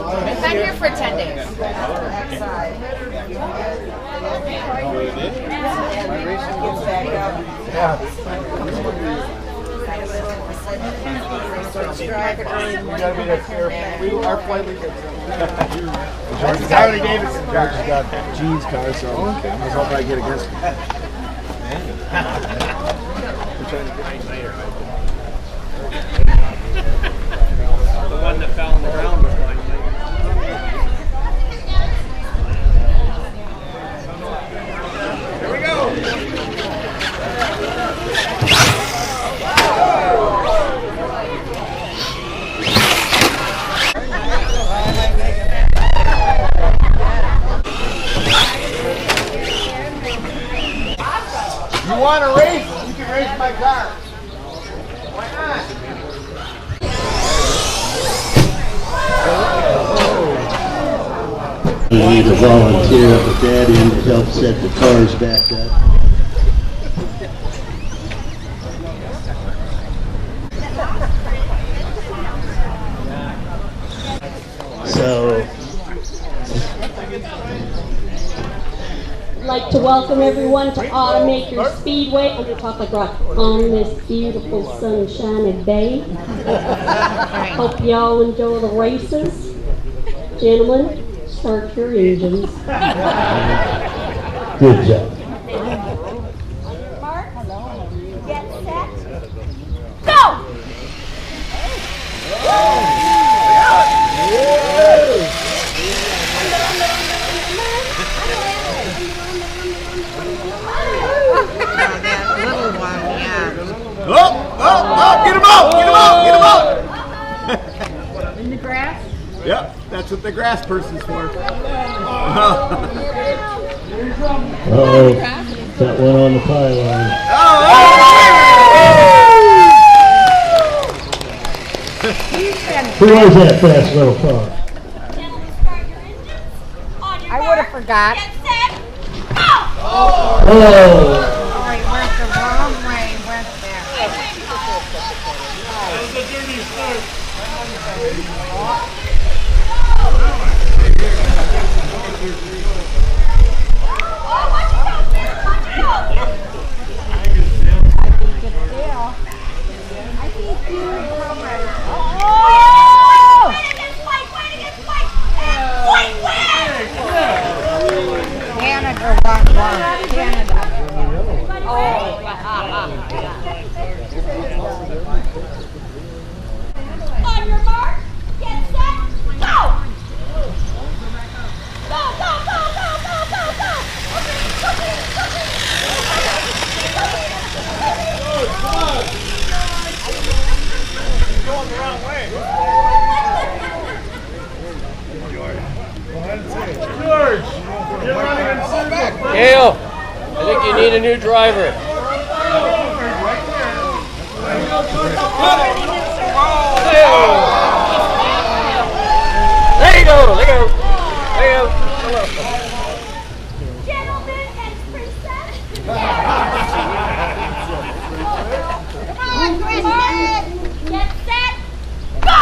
I've been here for 10 days. Our flight we get. That's Harley Davidson car. George got Gene's car, so I was hoping I'd get against him. We're trying to get later. The one that fell on the ground was going later. Here we go! You want to race? You can race my car. Why not? We need a volunteer at the dead end to help set the cars back up. So, I'd like to welcome everyone to Automaker Speedway. I'm going to talk like rock on this beautiful sunshiny day. Hope y'all enjoy the races. Gentlemen, start your engines. good job. Mark, get set, go! Get him out! Get him out! Get him out! In the grass? Yep, that's what the grass person's for. Uh-oh, got one on the pylon. Who was that fast little car? Gentlemen, start your engines. On your I would have mark, forgot. get set, go! Oh! Oh, he went the wrong way. He went there. Canada won. Canada. On your mark, get set, go! Go, go, go, go, go, go, go! Going the wrong way. George, you're running in circles. Gail, I think you need a new driver. There you go. There you go. There you go. Gentlemen and princess. Come on, Kristen. Get set, go!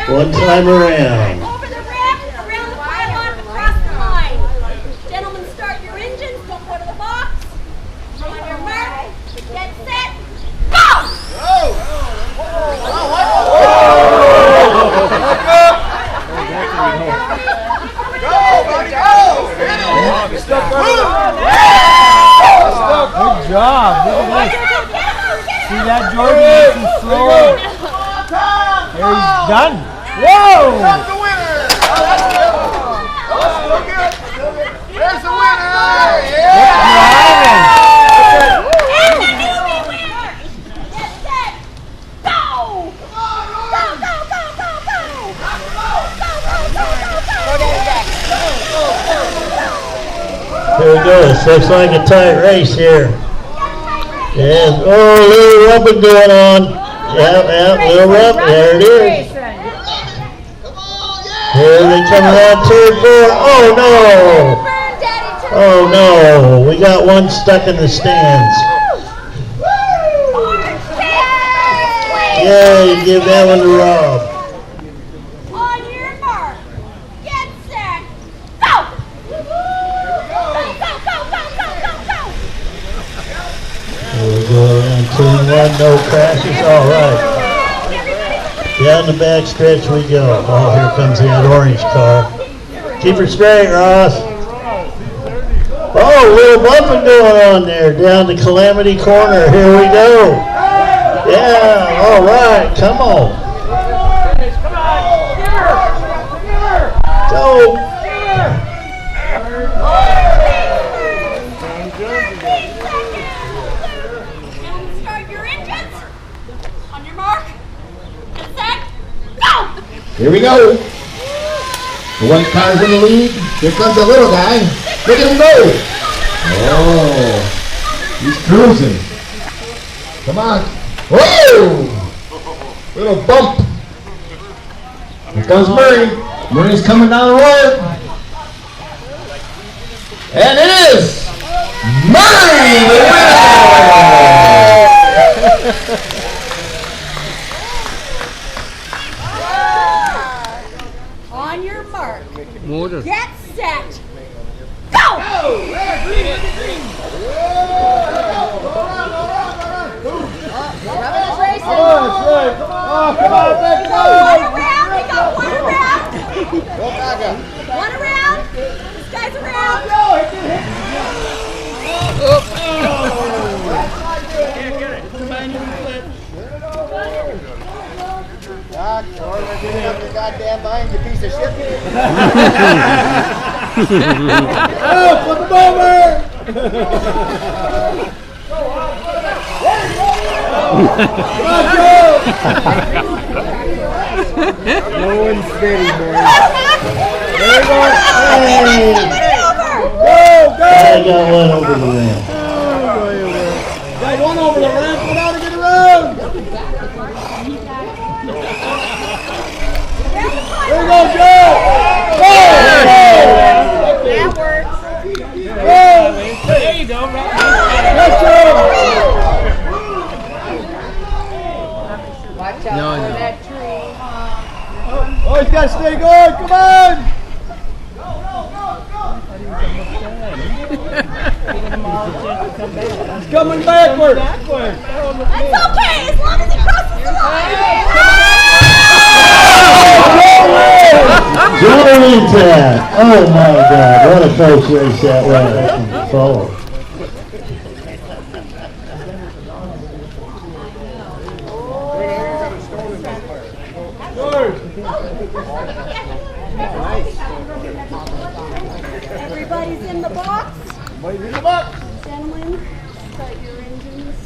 One time around. Over the ramp, around the pylon, across the line. Gentlemen, start your engines, don't go to the box. On your mark, get set, go! Good job. Look at this. See that, Jordan? Nice and slow. There, he's done. Whoa! That's the winner! Oh, that's good. Oh, look good. There's the winner! Yeah! And the newbie winner! Get set, go! Go, go, go, go, go! Here we go. This looks like a tight race here. And oh, a little rubbing going on. Yeah, little rub. There it is. Here they come around turn 4. Oh no! Oh no! We got one stuck in the stands. Yay! Give that one to Rob. On your mark, get set, go! Go, go, go, go, go, go, go! Here we go around turn 1. No crashes. All right. Down the back stretch we go. Oh, here comes that orange car. Keep her straight, Ross. Oh, a little bumping going on there down the Calamity Corner. Here we go. Yeah, all right, come on. Go. Start your engines. On your mark, get set, go! Here we go. The one car's in the lead. Here comes the little guy. Look at him go. Oh, he's cruising. Come on. Whoa! Little bump. Here comes Murray. Murray's coming down the road. And it is Murray, the winner! On your mark, get set, go! One around, we got one around. One around, this guy's around. Doc, or we're getting up the goddamn mind, you piece of shit. Oh, flip him over! Come on, Joe! No one's steady, man. There you go. Hey. Go, go! I got one over the ramp. Got one over the ramp, go down and get around! There you go, Joe! Go! That works. There you go. Yes, Joe! Watch out for that tree. Oh, he's got to stay going, come on! He's coming backward! That's okay, as long as he crosses the Johnny Intact. Oh my God, what a close race that was. Forward. Everybody's in the box. Everybody's in the box! Gentlemen, start your engines.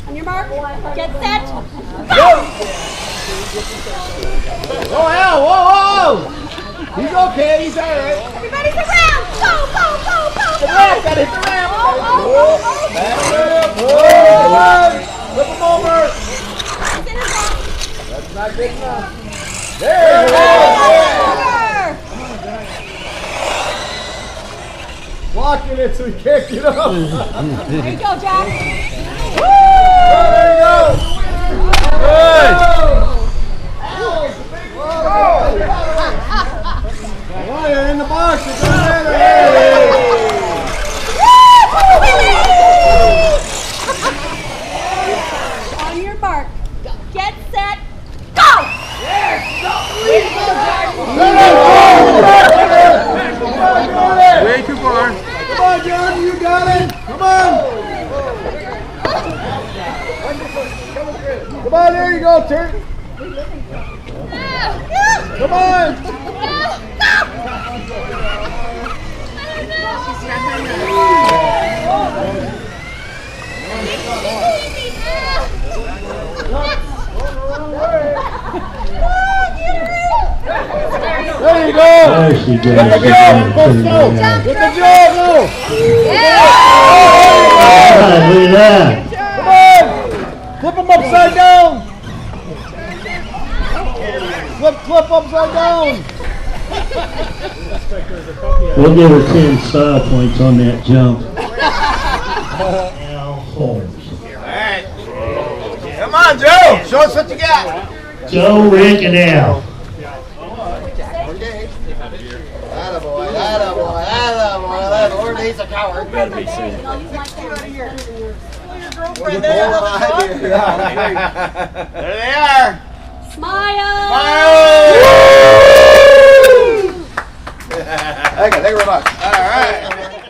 On your mark, get set, go! Oh, hell, whoa, whoa! He's okay, he's alright. Everybody's around! Go, go, go, go, The go! ramp, gotta hit the ramp! Oh. Back ramp! Whoa! Flip him over! He's in his box. That's not good enough. There you go! Blocking it so he can't get up. There you go, Jack. There you go! Good! Whoa, you're in the box. It's on On your mark, get set, go! Way too far. Come on, John, you got it. Come on. Come on, there you go, turn. Come on! There you go! There she Get the goes. jump! Go, go! Get the jump! Go! Alright, look at that. Come on! Flip them upside down! Flip upside down! We'll give her 10 style points on that jump. Al Holmes. Alright. Come on, Joe! Show us what you got! Joe, Rick, and Al. Attaboy, attaboy, attaboy. That Lord, he's a coward. I'll use my camera. There they are! Smile! Thank you very much. All right.